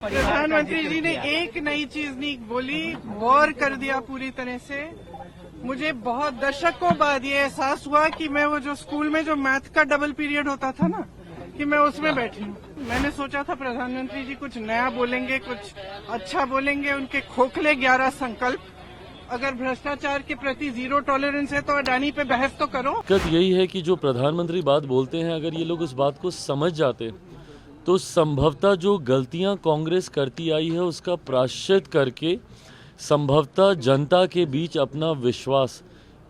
प्रधानमंत्री जी ने एक नई चीज नहीं बोली, वॉर कर दिया पूरी तरह से। मुझे बहुत दशकों बाद ये एहसास हुआ कि मैं वो जो स्कूल में जो मैथ का डबल पीरियड होता था ना, कि मैं उसमें बैठी हूँ। मैंने सोचा था प्रधानमंत्री जी कुछ नया बोलेंगे, कुछ अच्छा बोलेंगे। उनके खोखले 11 संकल्प, अगर भ्रष्टाचार के प्रति जीरो टॉलरेंस है तो अडानी पे बहस तो करो। दिक्कत यही है कि जो प्रधानमंत्री बात बोलते हैं, अगर ये लोग उस बात को समझ जाते तो संभवतः जो गलतियां कांग्रेस करती आई है उसका प्रायश्चित करके संभवतः जनता के बीच अपना विश्वास,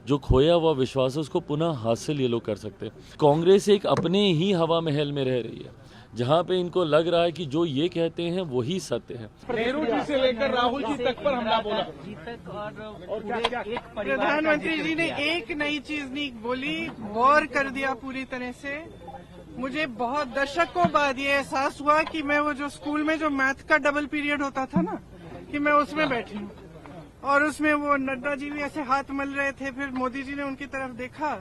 जो खोया हुआ विश्वास है, उसको पुनः हासिल ये लोग कर सकते हैं। कांग्रेस एक अपने ही हवा महल में रह रही है, जहां पे इनको लग रहा है कि जो ये कहते हैं वही सत्य है। नेहरू जी से लेकर राहुल जी तक पर हमला बोला। प्रधानमंत्री जी ने एक नई चीज नहीं बोली, वॉर कर दिया पूरी तरह से। मुझे बहुत दशकों बाद ये एहसास हुआ कि मैं वो जो स्कूल में जो मैथ का डबल पीरियड होता था ना, कि मैं उसमें बैठी हूँ। और उसमें वो नड्डा जी भी ऐसे हाथ मल रहे थे, फिर मोदी जी ने उनकी तरफ देखा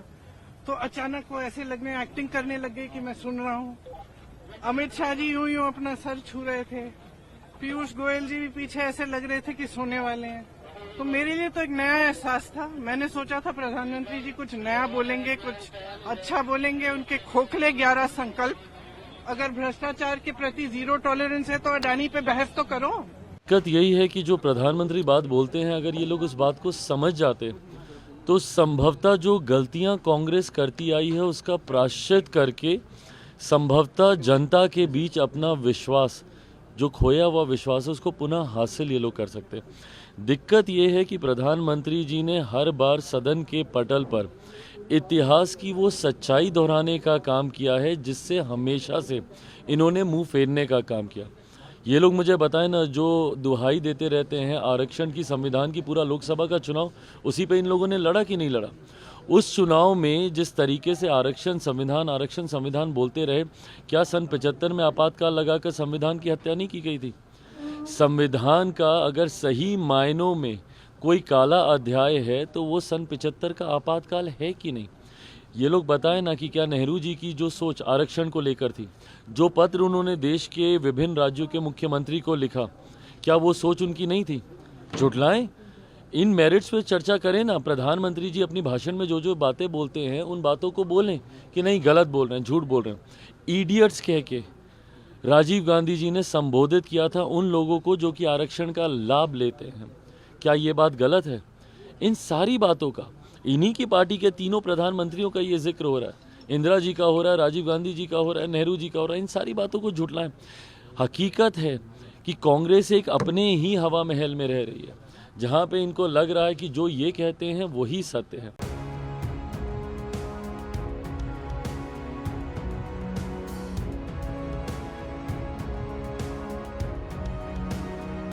तो अचानक वो ऐसे लगने, एक्टिंग करने लग गए कि मैं सुन रहा हूँ। अमित शाह जी यूं यूं अपना सर छू रहे थे, पीयूष गोयल जी भी पीछे ऐसे लग रहे थे कि सोने वाले हैं। तो मेरे लिए तो एक नया एहसास था। मैंने सोचा था प्रधानमंत्री जी कुछ नया बोलेंगे, कुछ अच्छा बोलेंगे। उनके खोखले 11 संकल्प, अगर भ्रष्टाचार के प्रति जीरो टॉलरेंस है तो अडानी पे बहस तो करो। दिक्कत यही है कि जो प्रधानमंत्री बात बोलते हैं, अगर ये लोग उस बात को समझ जाते तो संभवतः जो गलतियां कांग्रेस करती आई है उसका प्रायश्चित करके संभवतः जनता के बीच अपना विश्वास, जो खोया हुआ विश्वास है, उसको पुनः हासिल ये लोग कर सकते हैं। दिक्कत ये है कि प्रधानमंत्री जी ने हर बार सदन के पटल पर इतिहास की वो सच्चाई दोहराने का काम किया है जिससे हमेशा से इन्होंने मुंह फेरने का काम किया। ये लोग मुझे बताएं ना, जो दुहाई देते रहते हैं आरक्षण की, संविधान की, पूरा लोकसभा का चुनाव उसी पे इन लोगों ने लड़ा कि नहीं लड़ा। उस चुनाव में जिस तरीके से आरक्षण संविधान बोलते रहे, क्या सन 75 में आपातकाल लगाकर संविधान की हत्या नहीं की गई थी? संविधान का अगर सही मायनों में कोई काला अध्याय है तो वो सन 75 का आपातकाल है कि नहीं? ये लोग बताएं ना कि क्या नेहरू जी की जो सोच आरक्षण को लेकर थी, जो पत्र उन्होंने देश के विभिन्न राज्यों के मुख्यमंत्री को लिखा, क्या वो सोच उनकी नहीं थी? झुठलाएं, इन मेरिट्स पे चर्चा करें ना। प्रधानमंत्री जी अपनी भाषण में जो जो बातें बोलते हैं उन बातों को बोलें कि नहीं गलत बोल रहे हैं, झूठ बोल रहे हैं। इडियट्स कह के राजीव गांधी जी ने संबोधित किया था उन लोगों को जो कि आरक्षण का लाभ लेते हैं। क्या ये बात गलत है? इन सारी बातों का इन्हीं की पार्टी के तीनों प्रधानमंत्रियों का ये जिक्र हो रहा है। इंदिरा जी का हो रहा है, राजीव गांधी जी का हो रहा है, नेहरू जी का हो रहा है। इन सारी बातों को झुठलाएं। हकीकत है कि कांग्रेस एक अपने ही हवा महल में रह रही है, जहां पे इनको लग रहा है कि जो ये कहते हैं वही सत्य है।